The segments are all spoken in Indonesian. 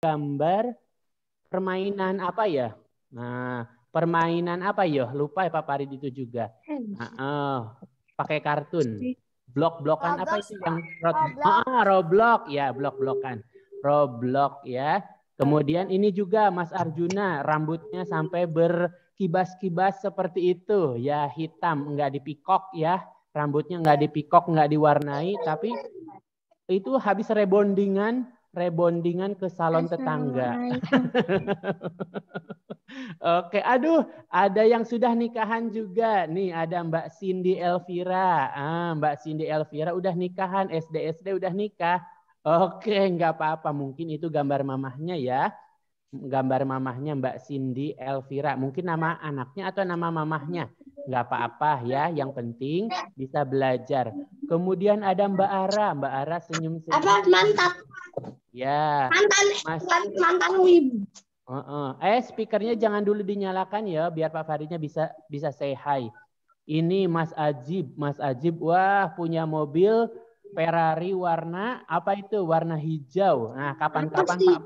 gambar permainan apa ya? Nah, permainan apa ya? Lupa ya Pak Farid itu juga. Pakai kartun. Blok-blokan apa itu yang Roblox ya, blok-blokan. Roblox ya. Kemudian ini juga Mas Arjuna, rambutnya sampai berkibas-kibas seperti itu ya, hitam, enggak dipikok ya. Rambutnya enggak dipikok, enggak diwarnai, tapi itu habis rebondingan ke salon tetangga. Oke, aduh, ada yang sudah nikahan juga. Nih ada Mbak Cindy Elvira. Mbak Cindy Elvira udah nikahan, SD udah nikah. Oke, nggak apa-apa. Mungkin itu gambar mamahnya ya. Gambar mamahnya Mbak Cindy Elvira. Mungkin nama anaknya atau nama mamahnya. Nggak apa-apa ya. Yang penting bisa belajar. Kemudian ada Mbak Ara. Mbak Ara senyum-senyum. Apa mantap? Ya. Mantan wibu. Speakernya jangan dulu dinyalakan ya, biar Pak Faridnya bisa say hi. Ini Mas Ajib, wah punya mobil Ferrari warna apa itu? Warna hijau. Nah, kapan-kapan Pak?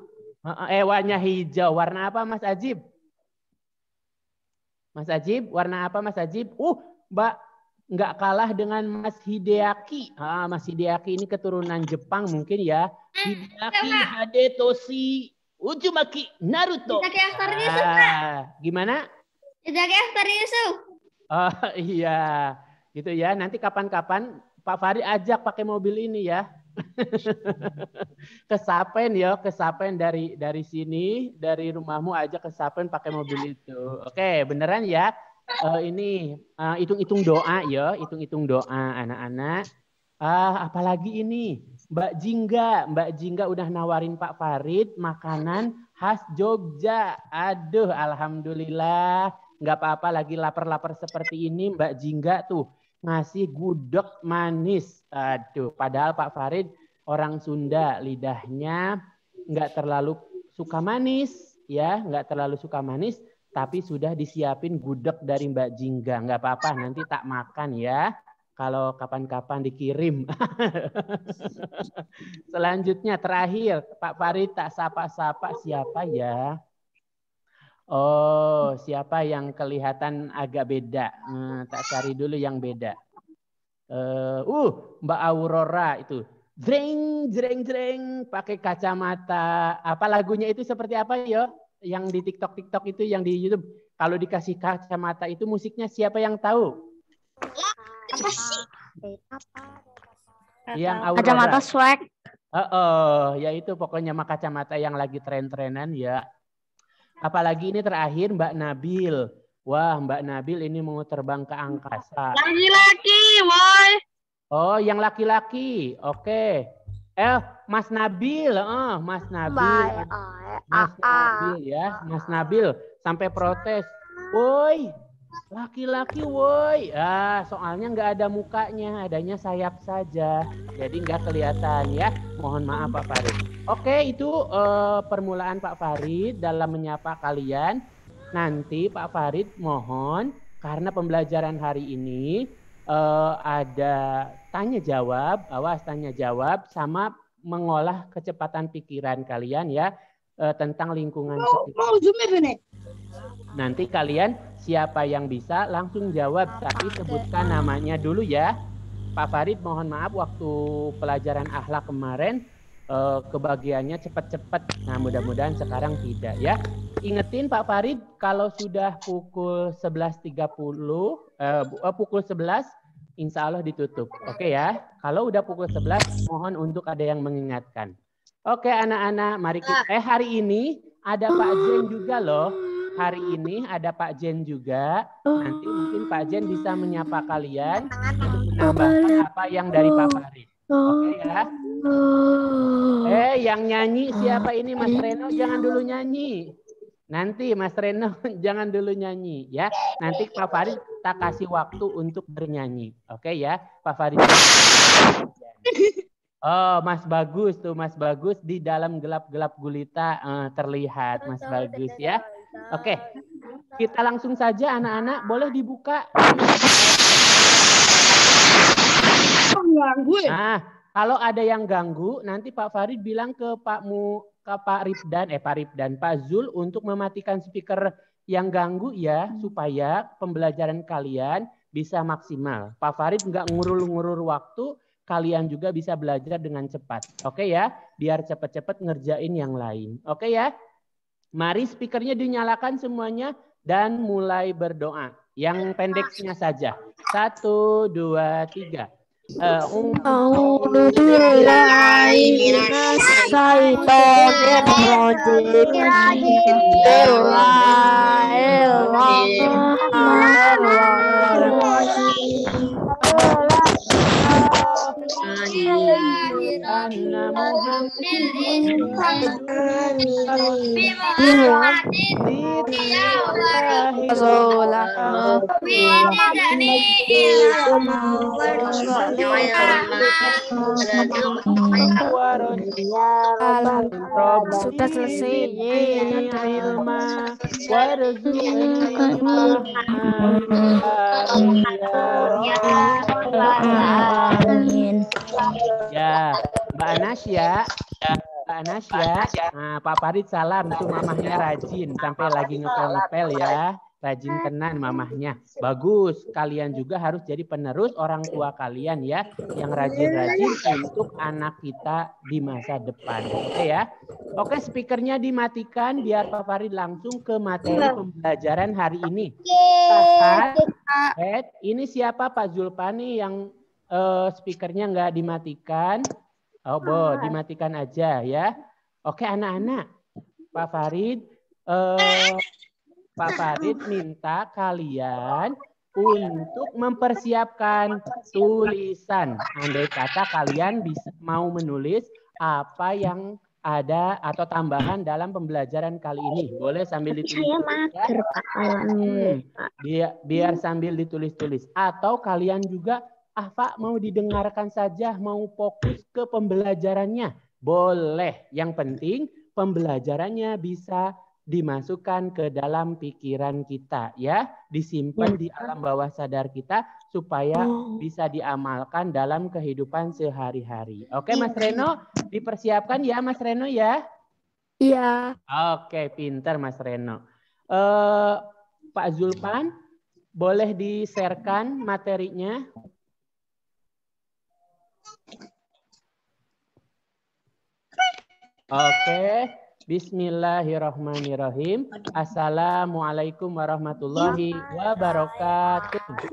Warna hijau. Warna apa Mas Ajib? Mas Ajib, warna apa Mas Ajib? Mbak nggak kalah dengan Mas Hideaki. Mas Hideaki ini keturunan Jepang mungkin ya. Hideaki Hidetoshi Uzumaki Naruto. Gimana? Oh iya, gitu ya. Nanti kapan-kapan Pak Farid ajak pakai mobil ini ya. Kesapen dari sini, dari rumahmu ajak kesapen pakai mobil itu. Oke, beneran ya. Ini hitung-hitung doa ya, hitung-hitung doa anak-anak. Apalagi ini Mbak Jingga udah nawarin Pak Farid makanan khas Jogja. Aduh, alhamdulillah. Nggak apa-apa lagi lapar-lapar seperti ini Mbak Jingga tuh ngasih gudeg manis. Aduh, padahal Pak Farid orang Sunda, lidahnya nggak terlalu suka manis, ya, nggak terlalu suka manis, tapi sudah disiapin gudeg dari Mbak Jingga. Nggak apa-apa, nanti tak makan ya. Kalau kapan-kapan dikirim. Selanjutnya terakhir, Pak Farid tak sapa-sapa siapa ya? Oh, siapa yang kelihatan agak beda? Tak cari dulu yang beda. Mbak Aurora itu. Jreng, pakai kacamata. Apa lagunya itu seperti apa ya? Yang di TikTok itu, yang di YouTube. Kalau dikasih kacamata itu musiknya siapa yang tahu? Apa sih? Yang Aurora. Kacamata swag. Ya itu pokoknya kacamata yang lagi tren-trenan ya. Apalagi ini terakhir Mbak Nabil. Wah, Mbak Nabil ini mau terbang ke angkasa. Laki-laki, woi. Oh, yang laki-laki. Oke. Mas Nabil. Mas Nabil. Mas Nabil ya. Mas Nabil sampai protes. Woi, laki-laki woi. Soalnya nggak ada mukanya, adanya sayap saja. Jadi nggak kelihatan ya. Mohon maaf Pak Farid. Oke, itu permulaan Pak Farid dalam menyapa kalian. Nanti Pak Farid mohon karena pembelajaran hari ini ada tanya jawab, awas tanya jawab sama mengolah kecepatan pikiran kalian ya tentang lingkungan sekitar. Nanti kalian siapa yang bisa langsung jawab, tapi sebutkan namanya dulu ya. Pak Farid mohon maaf waktu pelajaran akhlak kemarin kebagiannya cepat-cepat. Nah mudah-mudahan sekarang tidak ya. Ingetin Pak Farid kalau sudah pukul 11.30, pukul 11 insya Allah ditutup. Oke ya. Kalau udah pukul 11 mohon untuk ada yang mengingatkan. Oke anak-anak mari kita. Hari ini ada Pak Jen juga loh. Hari ini ada Pak Jen juga. Nanti mungkin Pak Jen bisa menyapa kalian untuk menambahkan apa yang dari Pak Farid. Oke ya. Yang nyanyi siapa ini Mas Reno? Jangan dulu nyanyi. Nanti Mas Reno jangan dulu nyanyi ya. Nanti Pak Farid tak kasih waktu untuk bernyanyi. Oke ya, Pak Farid. Oh, Mas Bagus tuh, Mas Bagus di dalam gelap-gelap gulita terlihat Mas Bagus ya. Oke. Kita langsung saja anak-anak, boleh dibuka. Nah, kalau ada yang ganggu, nanti Pak Farid bilang ke Pak Zul untuk mematikan speaker yang ganggu ya, supaya pembelajaran kalian bisa maksimal. Pak Farid nggak ngurul-ngurul waktu, kalian juga bisa belajar dengan cepat. Oke ya, biar cepat-cepat ngerjain yang lain. Oke ya, mari speakernya dinyalakan semuanya dan mulai berdoa. Yang pendeknya saja. 1, 2, 3. Sudah selesai. Ya, Mbak Anas ya. Mbak Anas ya. Nah, Pak Farid salam tuh mamahnya rajin sampai lagi ngepel-ngepel ya. Rajin tenan mamahnya. Bagus. Kalian juga harus jadi penerus orang tua kalian ya, yang rajin-rajin untuk anak kita di masa depan. Oke ya. Oke, speakernya dimatikan biar Pak Farid langsung ke materi pembelajaran hari ini. Ini siapa Pak Zulpani yang speakernya nggak dimatikan? Oh, dimatikan aja ya. Oke, anak-anak. Pak Farid minta kalian untuk mempersiapkan tulisan. Andai kata kalian mau menulis apa yang ada atau tambahan dalam pembelajaran kali ini. Boleh sambil ditulis. Biar sambil ditulis-tulis. Atau kalian juga, Pak mau didengarkan saja, mau fokus ke pembelajarannya. Boleh. Yang penting pembelajarannya bisa dimasukkan ke dalam pikiran kita ya, disimpan di alam bawah sadar kita supaya bisa diamalkan dalam kehidupan sehari-hari. Oke Mas Reno, dipersiapkan ya Mas Reno ya? Iya. Oke, pintar Mas Reno. Pak Zulpan, boleh di-sharekan materinya? Oke. Bismillahirrahmanirrahim. Assalamualaikum warahmatullahi wabarakatuh.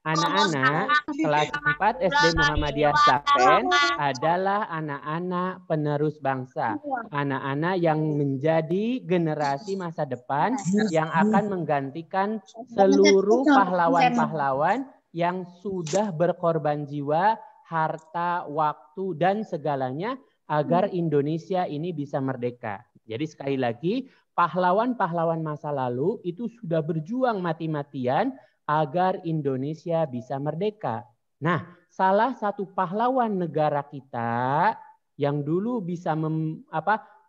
Anak-anak kelas 4 SD Muhammadiyah Sapen adalah anak-anak penerus bangsa. Anak-anak yang menjadi generasi masa depan yang akan menggantikan seluruh pahlawan-pahlawan yang sudah berkorban jiwa, harta, waktu, dan segalanya agar Indonesia ini bisa merdeka. Jadi sekali lagi, pahlawan-pahlawan masa lalu itu sudah berjuang mati-matian agar Indonesia bisa merdeka. Nah, salah satu pahlawan negara kita yang dulu bisa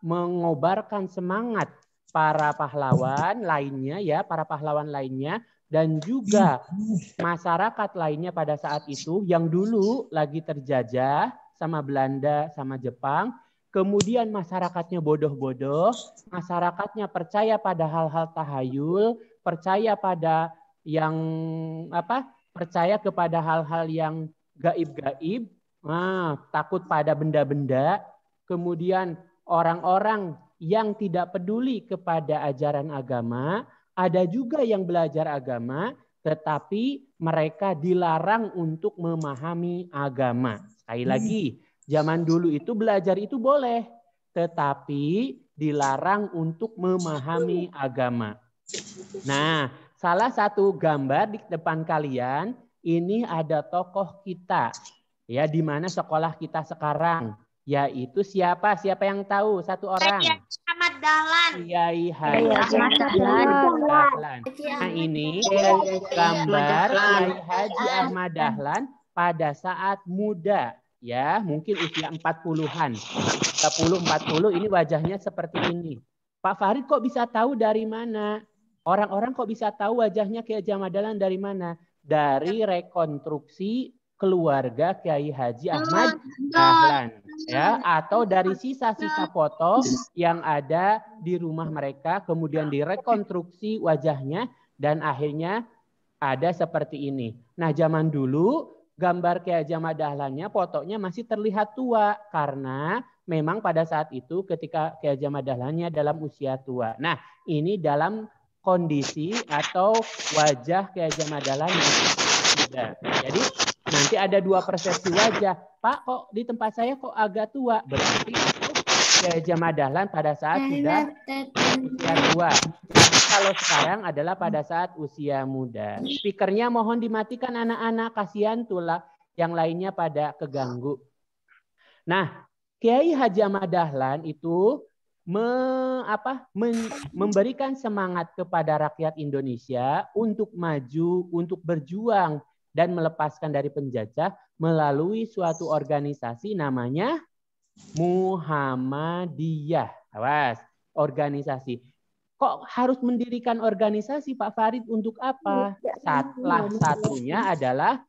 mengobarkan semangat para pahlawan lainnya ya, para pahlawan lainnya dan juga masyarakat lainnya pada saat itu yang dulu lagi terjajah sama Belanda, sama Jepang. Kemudian masyarakatnya bodoh-bodoh, masyarakatnya percaya pada hal-hal tahayul, percaya pada percaya kepada hal-hal yang gaib-gaib, takut pada benda-benda. Kemudian orang-orang yang tidak peduli kepada ajaran agama, ada juga yang belajar agama, tetapi mereka dilarang untuk memahami agama. Sekali lagi, zaman dulu itu belajar itu boleh, tetapi dilarang untuk memahami agama. Nah, salah satu gambar di depan kalian, ini ada tokoh kita. Ya, di mana sekolah kita sekarang. Yaitu siapa? Siapa yang tahu? Satu orang. Ahmad Dahlan. Kiai Haji Dahlan. Nah, ini gambar Kiai Haji Ahmad Dahlan pada saat muda. ya, mungkin usia 40-an. 30-40 ini wajahnya seperti ini. Pak Farid kok bisa tahu dari mana? Orang-orang kok bisa tahu wajahnya Kiai Haji Ahmad Dahlan dari mana? Dari rekonstruksi keluarga Kiai Haji Ahmad Dahlan, ya, atau dari sisa-sisa foto yang ada di rumah mereka, kemudian direkonstruksi wajahnya dan akhirnya ada seperti ini. Nah, zaman dulu gambar Kiai Haji Ahmad Dahlannya fotonya masih terlihat tua karena memang pada saat itu ketika Kiai Haji Ahmad Dahlannya dalam usia tua. Nah, ini dalam kondisi atau wajah Kiai Haji Ahmad Dahlan yang muda. Jadi nanti ada dua persepsi wajah. Pak, kok di tempat saya kok agak tua? Berarti Kiai Haji Ahmad Dahlan pada saat sudah usia tua. Kalau sekarang adalah pada saat usia muda. Speakernya mohon dimatikan anak-anak, kasihan tulah yang lainnya pada keganggu. Nah, Kiai Haji Ahmad Dahlan itu memberikan semangat kepada rakyat Indonesia untuk maju, untuk berjuang dan melepaskan dari penjajah melalui suatu organisasi namanya Muhammadiyah. Awas, organisasi. Kok harus mendirikan organisasi Pak Farid untuk apa? Salah satunya adalah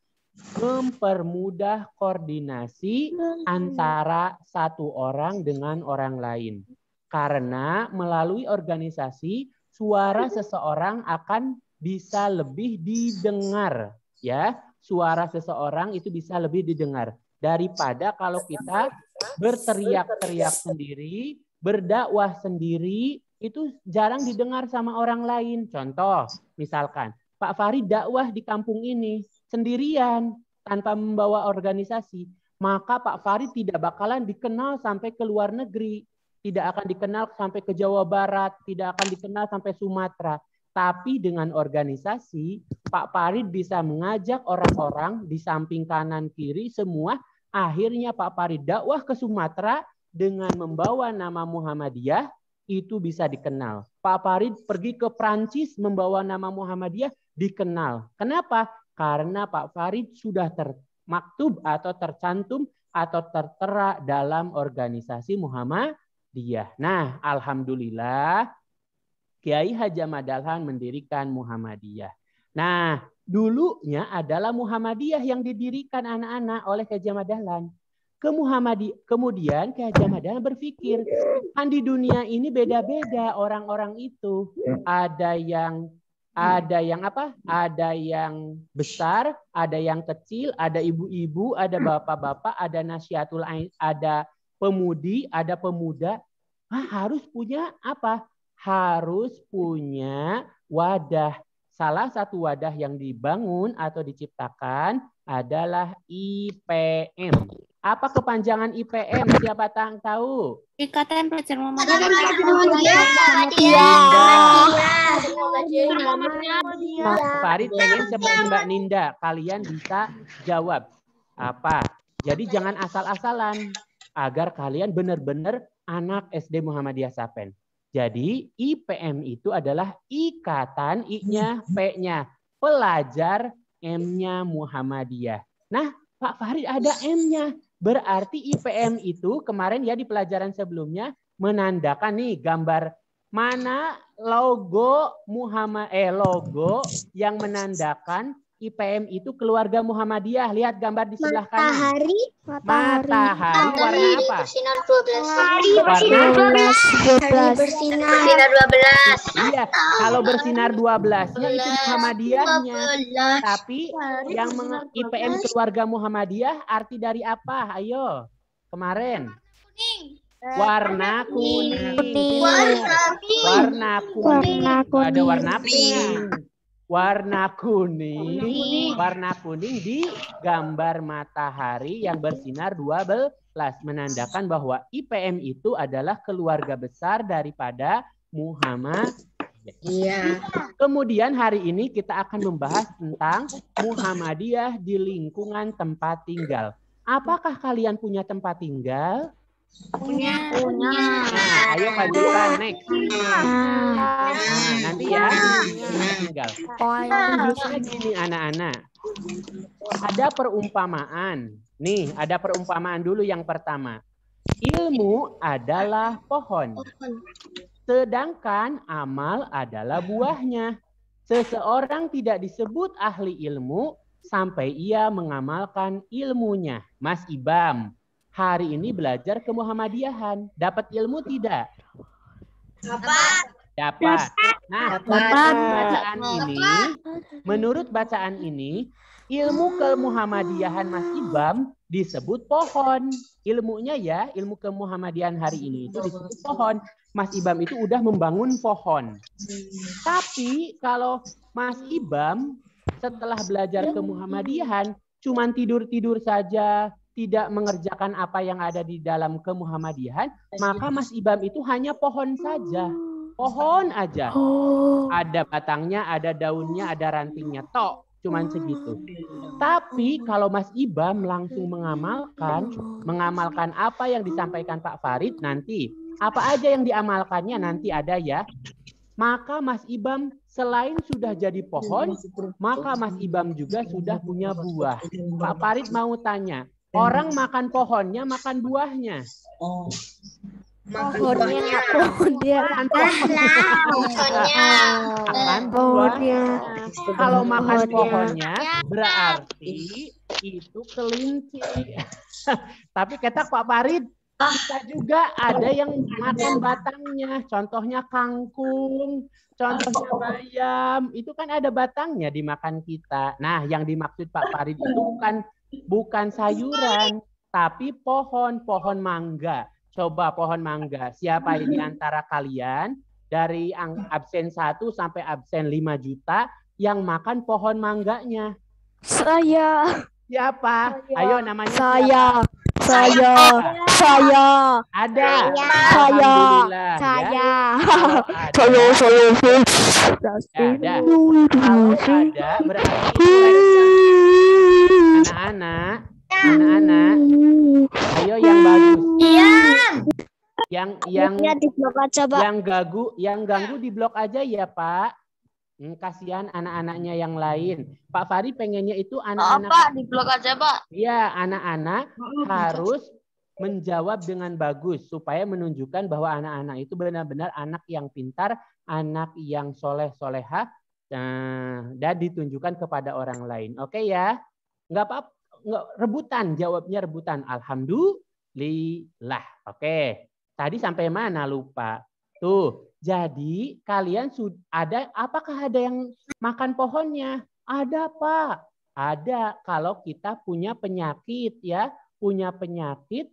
mempermudah koordinasi antara satu orang dengan orang lain. Karena melalui organisasi suara seseorang akan bisa lebih didengar, ya. Suara seseorang itu bisa lebih didengar daripada kalau kita berteriak-teriak sendiri, berdakwah sendiri, itu jarang didengar sama orang lain. Contoh, misalkan Pak Farid dakwah di kampung ini sendirian tanpa membawa organisasi, maka Pak Farid tidak bakalan dikenal sampai ke luar negeri. Tidak akan dikenal sampai ke Jawa Barat, tidak akan dikenal sampai Sumatera. Tapi dengan organisasi, Pak Farid bisa mengajak orang-orang di samping kanan kiri semua. Akhirnya Pak Farid dakwah ke Sumatera dengan membawa nama Muhammadiyah, itu bisa dikenal. Pak Farid pergi ke Prancis membawa nama Muhammadiyah, dikenal. Kenapa? Karena Pak Farid sudah termaktub atau tercantum atau tertera dalam organisasi Muhammadiyah. Nah, alhamdulillah Kiai Haji Ahmad Dahlan mendirikan Muhammadiyah. Nah, dulunya adalah Muhammadiyah yang didirikan anak-anak oleh Kiai Haji Ahmad Dahlan. Kemudian Kiai Haji Ahmad Dahlan berpikir, kan di dunia ini beda-beda orang-orang itu. Ada yang besar, ada yang kecil, ada ibu-ibu, ada bapak-bapak, ada nasihatul ain, ada pemudi, ada pemuda. Harus punya apa? Harus punya wadah. Salah satu wadah yang dibangun atau diciptakan adalah IPM. Apa kepanjangan IPM? Siapa tahu? Ikatan Pelajar Muhammadiyah. Farid pengen seperti Mbak Ninda. Kalian bisa jawab apa? Jadi jangan asal-asalan agar kalian benar-benar anak SD Muhammadiyah Sapen. Jadi IPM itu adalah ikatan, I-nya, P-nya pelajar, M-nya Muhammadiyah. Nah, Pak Farid ada M-nya. Berarti IPM itu kemarin ya di pelajaran sebelumnya menandakan nih gambar mana logo logo yang menandakan IPM itu keluarga Muhammadiyah. Lihat gambar di sebelah kanan. Matahari warna apa? Bersinar 12. Bersinar 12. Iya, kalau bersinar 12-nya itu Muhammadiyahnya. Tapi yang IPM keluarga Muhammadiyah arti dari apa? Ayo, kemarin. Warna kuning. Warna kuning. Ada warna pink. Warna kuning di gambar matahari yang bersinar 12 menandakan bahwa IPM itu adalah keluarga besar daripada Muhammad. Iya. Kemudian hari ini kita akan membahas tentang Muhammadiyah di lingkungan tempat tinggal. Apakah kalian punya tempat tinggal? Punya. Nah, ayo majukan next. Nah, nanti ya tinggal. Gini anak-anak. Ada perumpamaan Nih, ada perumpamaan dulu yang pertama. Ilmu adalah pohon. Sedangkan amal adalah buahnya. Seseorang tidak disebut ahli ilmu sampai ia mengamalkan ilmunya. Mas Ibam, hari ini belajar ke Muhammadiyahan. Dapat ilmu tidak? Dapat. Nah, menurut bacaan ini, ilmu ke Muhammadiyahan Mas Ibam disebut pohon. Ilmunya ya, ilmu ke Muhammadiyahan hari ini itu disebut pohon. Mas Ibam itu udah membangun pohon. Tapi kalau Mas Ibam setelah belajar ke Muhammadiyahan cuman tidur-tidur saja, tidak mengerjakan apa yang ada di dalam ke Muhammadiyahan, maka Mas Ibam itu hanya pohon saja. Pohon aja. Ada batangnya, ada daunnya, ada rantingnya. Tok, cuman segitu. Tapi kalau Mas Ibam langsung mengamalkan apa yang disampaikan Pak Farid nanti, apa aja yang diamalkannya nanti ada ya. Maka Mas Ibam selain sudah jadi pohon, maka Mas Ibam juga sudah punya buah. Pak Farid mau tanya, orang makan pohonnya, makan buahnya? Pohonnya. Kalau makan pohonnya berarti itu kelinci. Tapi kata Pak Farid, kita juga ada yang makan batangnya. Contohnya kangkung, contohnya bayam. Itu kan ada batangnya dimakan kita. Nah, yang dimaksud Pak Farid itu bukan sayuran, tapi pohon mangga. Coba pohon mangga. Siapa di antara kalian dari absen 1 sampai absen 5 juta yang makan pohon mangganya? Saya. Siapa? Ayo namanya Saya. siapa? Saya. Ada. Saya. Alhamdulillah. Saya. Kalau ada berarti anak-anak. Ayo yang bagus. Iya. Yang ganggu di blok aja ya Pak. Kasihan anak-anaknya yang lain. Pak Fari pengennya itu anak-anak. Pak, di blok aja Pak. Iya, anak-anak harus menjawab dengan bagus supaya menunjukkan bahwa anak-anak itu benar-benar anak yang pintar, anak yang soleh-solehah, dan ditunjukkan kepada orang lain. Oke ya? Nggak apa-apa. Rebutan, jawabnya rebutan. Alhamdulillah. Oke. Tadi sampai mana lupa? Tuh, jadi kalian apakah ada yang makan pohonnya? Ada Pak. Ada kalau kita punya penyakit ya. Punya penyakit,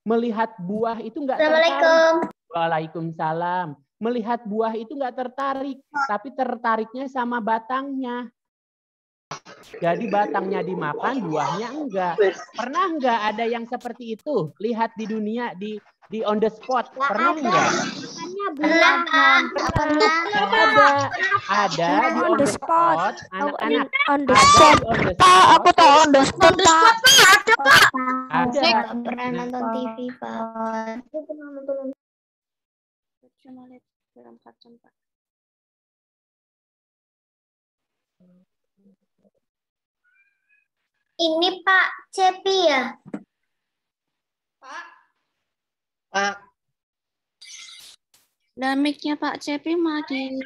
melihat buah itu nggak tertarik. Waalaikumsalam. Melihat buah itu nggak tertarik. Tapi tertariknya sama batangnya. Jadi batangnya dimakan, buahnya enggak. Pernah enggak ada yang seperti itu? Lihat di dunia di on the spot. Pernah enggak? Ada di on the spot. Anak-anak. On the spot. Pak, aku tahu on the spot, Pak. Ada. Saya nggak pernah nonton TV, Pak. Saya pernah nonton. Cuma lihat film kartun, Pak. Ini Pak Cepi ya? Pak. Damiknya Pak Cepi mau di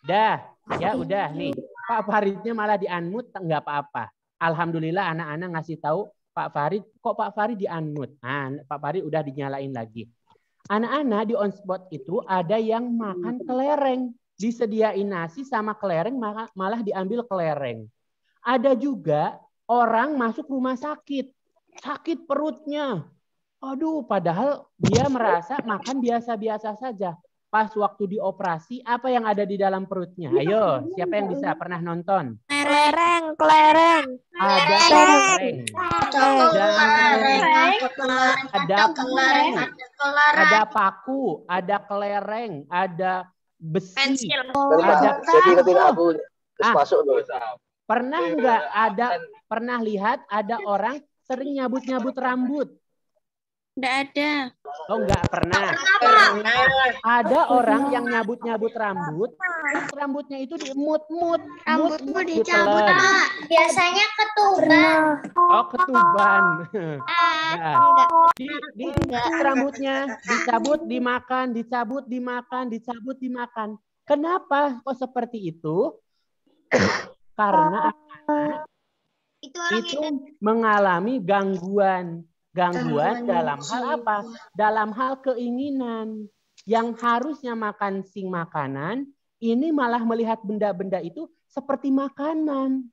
dah. Ya udah nih. Pak Faridnya malah di-unmute nggak apa-apa. Alhamdulillah anak-anak ngasih tahu Pak Farid, kok Pak Farid di-unmute. Nah, Pak Farid udah dinyalain lagi. Anak-anak di on spot itu ada yang makan kelereng. Disediain nasi sama kelereng, malah diambil kelereng. Ada juga orang masuk rumah sakit perutnya. Aduh, padahal dia merasa makan biasa-biasa saja. Pas waktu dioperasi, apa yang ada di dalam perutnya? Ayo, siapa yang bisa pernah nonton? Kelereng. Ada kelereng. Ada paku, ada kelereng, ada besi, ada pernah nggak pernah lihat ada orang sering nyabut rambut? Nggak ada. Oh, enggak pernah. Ada orang yang nyabut-nyabut rambut, rambutnya itu diemut-mut. Rambutku dicabut, dicabut, Pak. Biasanya ketuban. Oh, ketuban. Enggak. Rambutnya dicabut, dimakan, dicabut, dimakan, dicabut, dimakan. Kenapa kok seperti itu? Karena itu mengalami gangguan dalam hal apa? Dalam hal keinginan. Yang harusnya makan sing makanan, ini malah melihat benda-benda itu seperti makanan.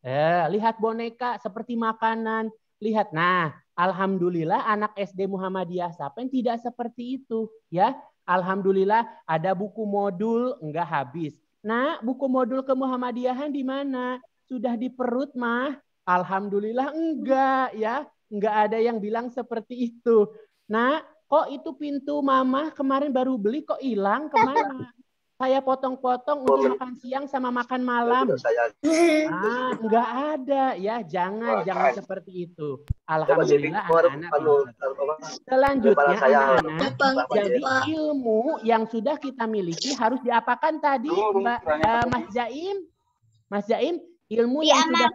Lihat boneka seperti makanan. Lihat, nah, alhamdulillah anak SD Muhammadiyah Sapen tidak seperti itu, ya. Alhamdulillah ada buku modul enggak habis. Nah, buku modul ke Muhammadiyahan di mana? Sudah di perut, mah. Alhamdulillah enggak, ya. Enggak ada yang bilang seperti itu. Nah, kok itu pintu mama kemarin baru beli kok hilang kemana? Saya potong-potong untuk makan siang sama makan malam. Enggak ada, ya. Jangan seperti itu. Alhamdulillah anak-anak. Selanjutnya anak-anak, jadi ilmu yang sudah kita miliki harus diapakan tadi, Mas Jaim? Mas Jaim, ilmu yang sudah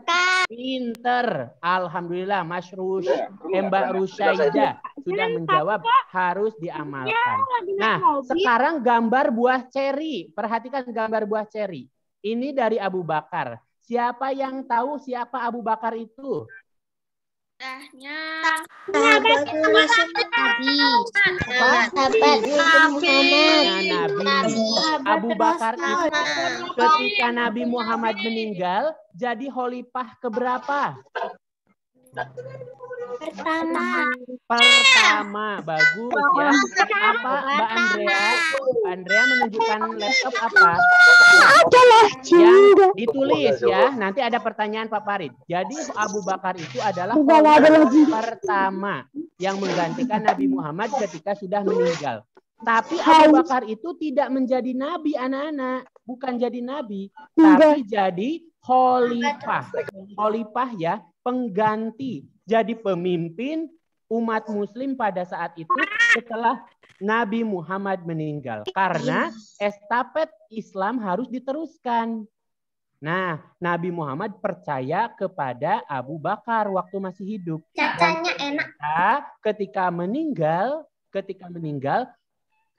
pinter. Alhamdulillah, Mas Mbak Rusyaida sudah menjawab harus diamalkan. Nah, sekarang gambar buah ceri. Perhatikan gambar buah ceri. Ini dari Abu Bakar. Siapa yang tahu siapa Abu Bakar itu? Nabi. Abu Bakar itu ketika Nabi Muhammad meninggal jadi khalifah keberapa? Pertama, bagus ya. Apa Mbak Andrea? Andrea menunjukkan laptop apa? Yang ditulis ya. Nanti ada pertanyaan Pak Farid. Jadi Abu Bakar itu adalah pertama yang menggantikan Nabi Muhammad ketika sudah meninggal. Tapi Abu Bakar itu tidak menjadi nabi, anak-anak. Bukan jadi nabi, tapi jadi khalifah. Khalifah ya, pengganti. Jadi pemimpin umat muslim pada saat itu setelah Nabi Muhammad meninggal. Karena estafet Islam harus diteruskan. Nah, Nabi Muhammad percaya kepada Abu Bakar waktu masih hidup. Cacanya enak. Ketika meninggal,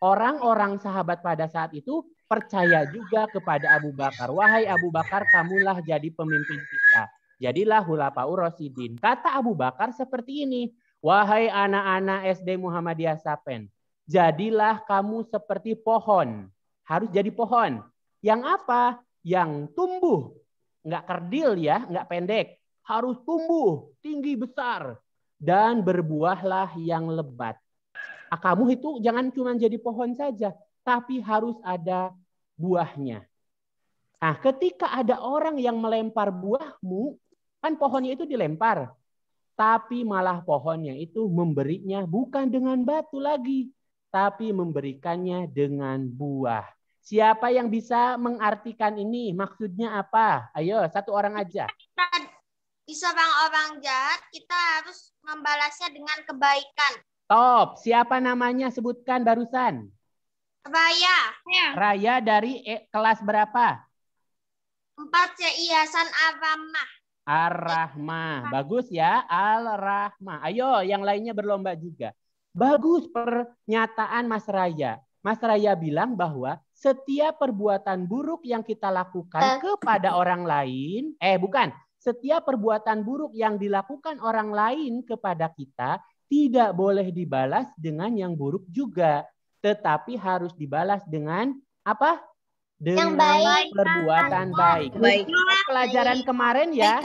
orang-orang sahabat pada saat itu percaya juga kepada Abu Bakar. Wahai Abu Bakar, kamulah jadi pemimpin kita. Jadilah Khulafaur Rasyidin. Kata Abu Bakar seperti ini. Wahai anak-anak SD Muhammadiyah Sapen. Jadilah kamu seperti pohon. Harus jadi pohon. Yang apa? Yang tumbuh. Nggak kerdil ya, nggak pendek. Harus tumbuh, tinggi besar. Dan berbuahlah yang lebat. Kamu itu jangan cuma jadi pohon saja. Tapi harus ada buahnya. Nah, ketika ada orang yang melempar buahmu, kan pohonnya itu dilempar. Tapi malah pohonnya itu memberinya bukan dengan batu lagi. Tapi memberikannya dengan buah. Siapa yang bisa mengartikan ini? Maksudnya apa? Ayo, satu orang aja. Bisa orang jahat, kita harus membalasnya dengan kebaikan. Top. Siapa namanya? Sebutkan barusan. Raya. Raya dari kelas berapa? 4 Yayasan Ar-Rahmah. Ar-Rahmah. Bagus ya. Al-Rahmah. Ayo yang lainnya berlomba juga. Bagus pernyataan Mas Raya. Mas Raya bilang bahwa setiap perbuatan buruk yang kita lakukan kepada orang lain. Setiap perbuatan buruk yang dilakukan orang lain kepada kita tidak boleh dibalas dengan yang buruk juga. Tetapi harus dibalas dengan apa? Dengan perbuatan baik. Pelajaran kemarin ya.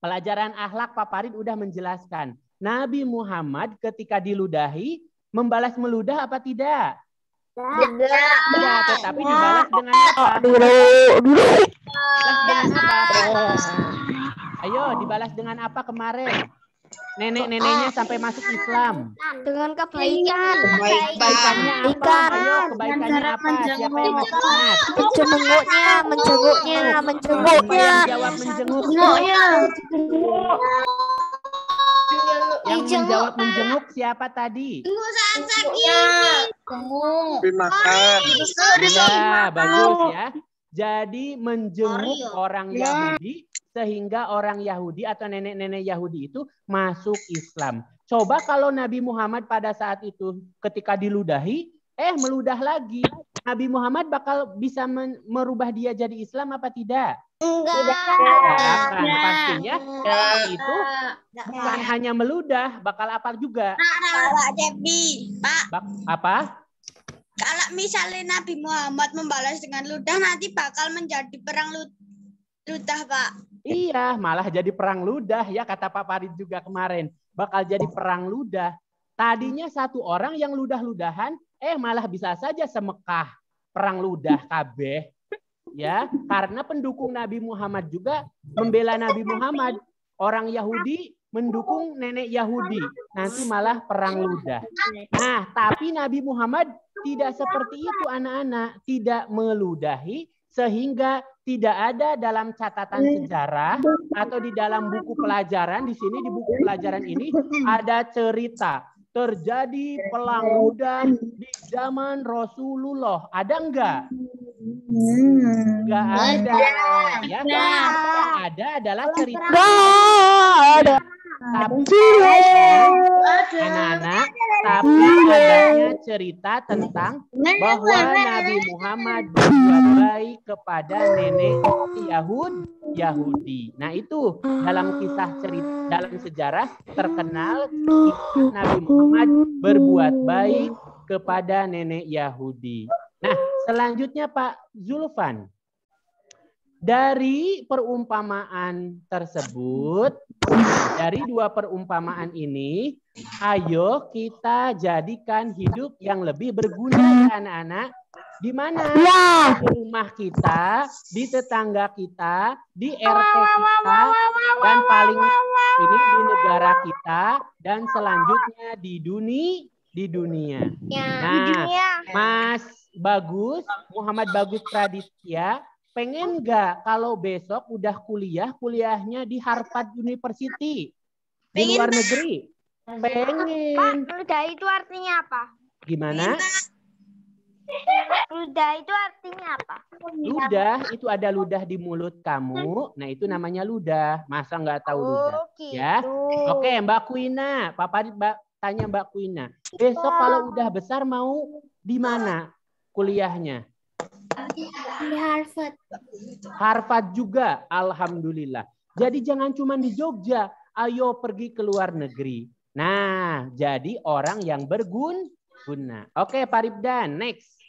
Pelajaran akhlak Pak Farid udah menjelaskan. Nabi Muhammad ketika diludahi membalas meludah apa tidak? Tidak, tetapi dibalas dengan apa? Dibalas dengan apa? Ayo, dibalas dengan apa kemarin? Nenek-neneknya sampai masuk Islam. Dengan kebaikan. Kebaikannya apa? Ayo, kebaikannya apa? Siapa yang mau ingat? Menjenguknya. Yang jawab menjenguknya. Yang menjawab menjenguk siapa tadi? Ya, bagus ya. Jadi menjenguk orang Yahudi sehingga orang Yahudi atau nenek-nenek Yahudi itu masuk Islam. Coba kalau Nabi Muhammad pada saat itu ketika diludahi, meludah lagi. Nabi Muhammad bakal bisa merubah dia jadi Islam apa tidak? Enggak. Pastinya Islam itu bukan hanya meludah, bakal apa juga? Pak Cepi, Pak. Apa? Kalau misalnya Nabi Muhammad membalas dengan ludah, nanti bakal menjadi perang ludah, Pak. Iya, malah jadi perang ludah ya, kata Pak Farid juga kemarin. Bakal jadi perang ludah. Tadinya satu orang yang ludah-ludahan, malah bisa saja semekah perang ludah kabeh. Ya, karena pendukung Nabi Muhammad juga membela Nabi Muhammad. Orang Yahudi mendukung nenek Yahudi. Nanti malah perang ludah. Nah, tapi Nabi Muhammad tidak seperti itu anak-anak. Tidak meludahi sehingga tidak ada dalam catatan sejarah atau di dalam buku pelajaran. Di sini di buku pelajaran ini ada cerita terjadi perang ludah di zaman Rasulullah. Ada enggak? Enggak ada. Ya, yang ada adalah cerita. Tapi anak-anak, tapi adanya cerita tentang bahwa Nabi Muhammad berbuat baik kepada nenek Yahudi. Nah, itu dalam kisah cerita, dalam sejarah terkenal kisah Nabi Muhammad berbuat baik kepada nenek Yahudi. Nah, selanjutnya Pak Zulfan. Dari perumpamaan tersebut, dari dua perumpamaan ini, ayo kita jadikan hidup yang lebih berguna ya anak-anak. Di mana? Di rumah kita, di tetangga kita, di RT kita, dan paling ini di negara kita, dan selanjutnya di dunia. Nah, Mas Bagus, Muhammad Bagus Praditya, pengen nggak kalau besok udah kuliahnya di Harvard University di luar negeri? Pengen. Pak, ludah itu artinya apa? Gimana? Ludah itu artinya apa? Ludah itu ada ludah di mulut kamu. Nah, itu namanya ludah. Masa nggak tahu ludah? Gitu. Ya. Oke, Mbak Kuina. Papa tanya Mbak Kuina. Besok kalau udah besar mau di mana kuliahnya? Di Harvard. Harvard juga, alhamdulillah. Jadi jangan cuma di Jogja, ayo pergi ke luar negeri. Nah, jadi orang yang berguna. Oke, Pak Ribdan, next.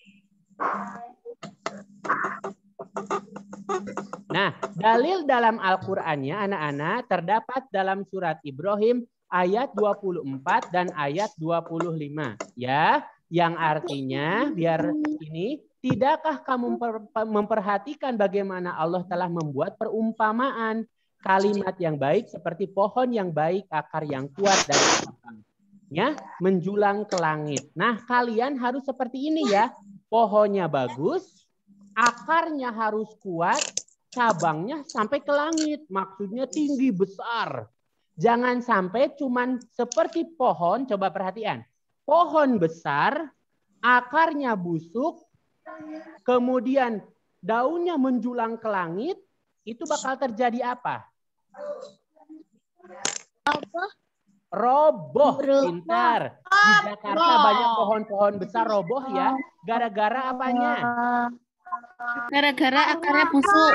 Nah, dalil dalam Al-Qur'annya anak-anak terdapat dalam surat Ibrahim ayat 24 dan ayat 25. Ya, yang artinya biar ini, tidakkah kamu memperhatikan bagaimana Allah telah membuat perumpamaan kalimat yang baik seperti pohon yang baik, akar yang kuat dan cabangnya menjulang ke langit. Nah, kalian harus seperti ini ya. Pohonnya bagus, akarnya harus kuat, cabangnya sampai ke langit. Maksudnya tinggi besar. Jangan sampai cuman seperti pohon, coba perhatian. Pohon besar, akarnya busuk, kemudian daunnya menjulang ke langit, itu bakal terjadi apa? Roboh. Pintar. Di Jakarta banyak pohon-pohon besar roboh ya. Gara-gara apanya? Gara-gara akarnya busuk.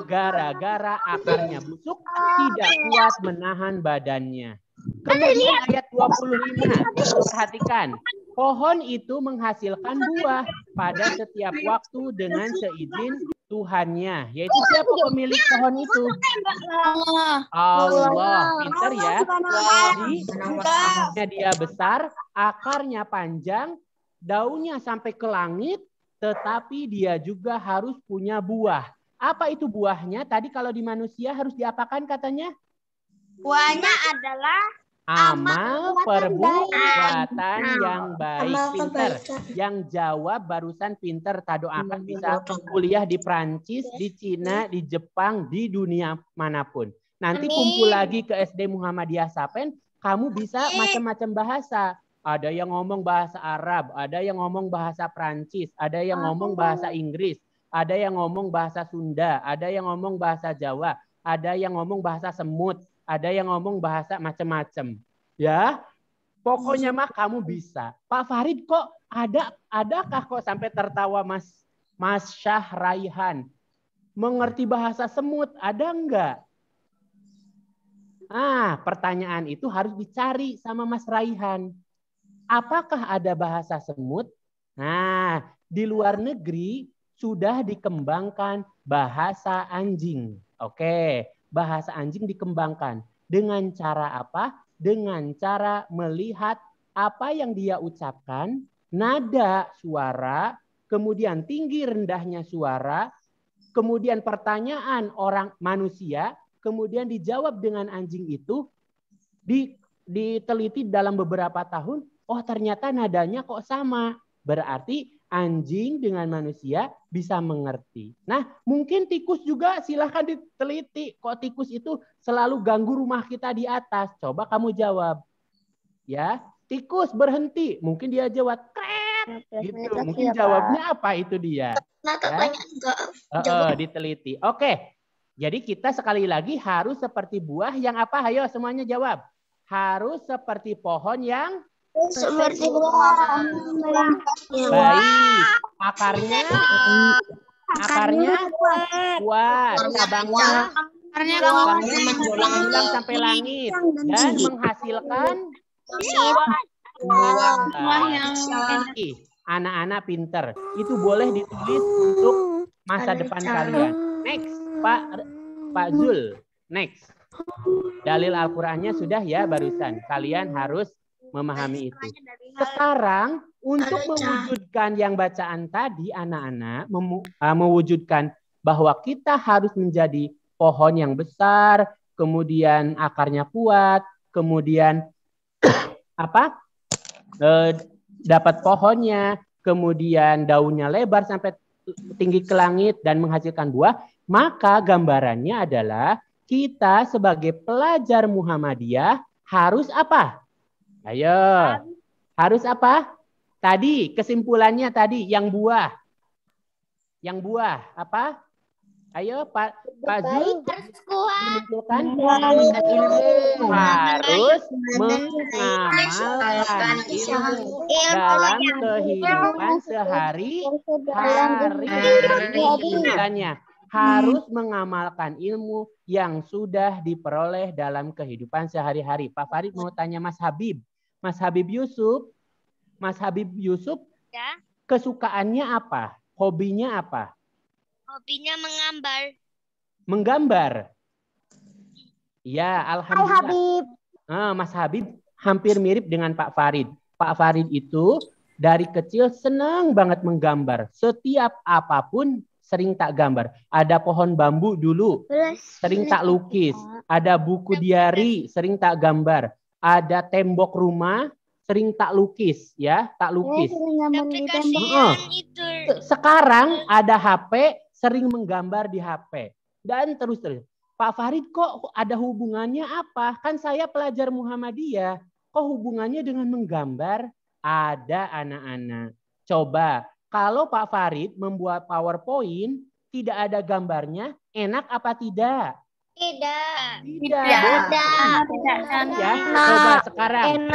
Gara-gara akarnya busuk, tidak kuat menahan badannya. Kemudian ayat 25, perhatikan. Pohon itu menghasilkan buah pada setiap waktu dengan seizin Tuhannya. Yaitu siapa pemilik pohon itu? Allah. Pintar ya. Jadi buahnya dia besar, akarnya panjang, daunnya sampai ke langit, tetapi dia juga harus punya buah. Apa itu buahnya? Tadi kalau di manusia harus diapakan katanya? Buahnya adalah amal perbuatan yang baik. Pinter. Yang jawab barusan pinter. Doakan bisa kuliah di Prancis, di Cina, di Jepang, di dunia manapun. Nanti kumpul lagi ke SD Muhammadiyah Sapen, kamu bisa macam-macam bahasa. Ada yang ngomong bahasa Arab, ada yang ngomong bahasa Prancis, ada yang ngomong bahasa Inggris, ada yang ngomong bahasa Sunda, ada yang ngomong bahasa Jawa, ada yang ngomong bahasa Semut, ada yang ngomong bahasa macam-macam. Ya, pokoknya mah kamu bisa. Pak Farid kok adakah kok sampai tertawa Mas Syah Raihan? Mengerti bahasa semut, ada enggak? Pertanyaan itu harus dicari sama Mas Raihan. Apakah ada bahasa semut? Nah, di luar negeri sudah dikembangkan bahasa anjing. Oke, bahasa anjing dikembangkan. Dengan cara apa? Dengan cara melihat apa yang dia ucapkan, nada suara, kemudian tinggi rendahnya suara, kemudian pertanyaan orang manusia, kemudian dijawab dengan anjing itu, diteliti dalam beberapa tahun, oh ternyata nadanya kok sama. Berarti anjing dengan manusia bisa mengerti. Nah, mungkin tikus juga silahkan diteliti. Kok tikus itu selalu ganggu rumah kita di atas? Coba kamu jawab. Ya, tikus berhenti. Mungkin dia jawab, kret. Gitu. Mungkin jawabnya apa itu dia. Nah, katanya enggak. Diteliti. Oke. Jadi kita sekali lagi harus seperti buah yang apa? Ayo semuanya jawab. Harus seperti pohon yang Seperti buah. baik. Akarnya kuat. Cabangnya menjulang sampai langit dan menghasilkan buah yang anak-anak pinter. Itu boleh ditulis untuk masa depan kalian. Next, Pak Zul. Next. Dalil Al-Qur'annya sudah ya barusan. Kalian harus memahami itu. Sekarang untuk mewujudkan yang bacaan tadi, anak-anak mewujudkan bahwa kita harus menjadi pohon yang besar, kemudian akarnya kuat, kemudian dapat pohonnya, kemudian daunnya lebar sampai tinggi ke langit dan menghasilkan buah, maka gambarannya adalah kita sebagai pelajar Muhammadiyah harus apa? Ayo. Harus apa? Tadi kesimpulannya tadi yang buah. Yang buah apa? Ayo Pak Zul. Harus kuat. Harus mengamalkan ilmu dalam kehidupan sehari-hari. Ini harus mengamalkan ilmu yang sudah diperoleh dalam kehidupan sehari-hari. Pak Farid mau tanya Mas Habib. Mas Habib Yusuf, Ya. Kesukaannya apa? Hobinya apa? Hobinya menggambar. Menggambar. Ya, alhamdulillah. Mas Habib hampir mirip dengan Pak Farid. Pak Farid itu dari kecil senang banget menggambar. Setiap apapun sering tak gambar. Ada pohon bambu dulu, sering tak lukis. Ada buku diari, sering tak gambar. Ada tembok rumah, sering tak lukis, ya, tak lukis. Sekarang ada HP, sering menggambar di HP. Dan terus. Pak Farid kok ada hubungannya apa? Kan saya pelajar Muhammadiyah. Kok hubungannya dengan menggambar? Ada anak-anak. Coba, kalau Pak Farid membuat PowerPoint, tidak ada gambarnya, enak apa tidak? Tidak. Ya, coba sekarang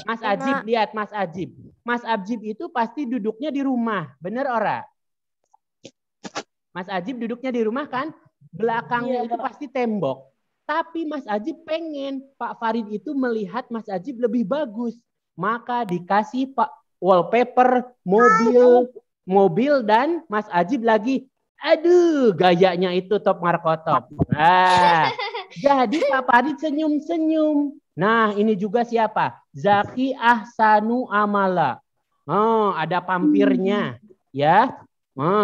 Mas Ajib lihat Mas Ajib. Mas Ajib itu pasti duduknya di rumah, bener ora? Mas Ajib duduknya di rumah kan? Belakangnya itu pasti tembok. Tapi Mas Ajib pengen Pak Farid itu melihat Mas Ajib lebih bagus. Maka dikasih wallpaper mobil dan Mas Ajib lagi. Aduh, gayanya itu top markotop. Jadi Pak Farid senyum-senyum. Nah, ini juga siapa? Zaki Ahsanu Amala. Ada pampirnya, ya.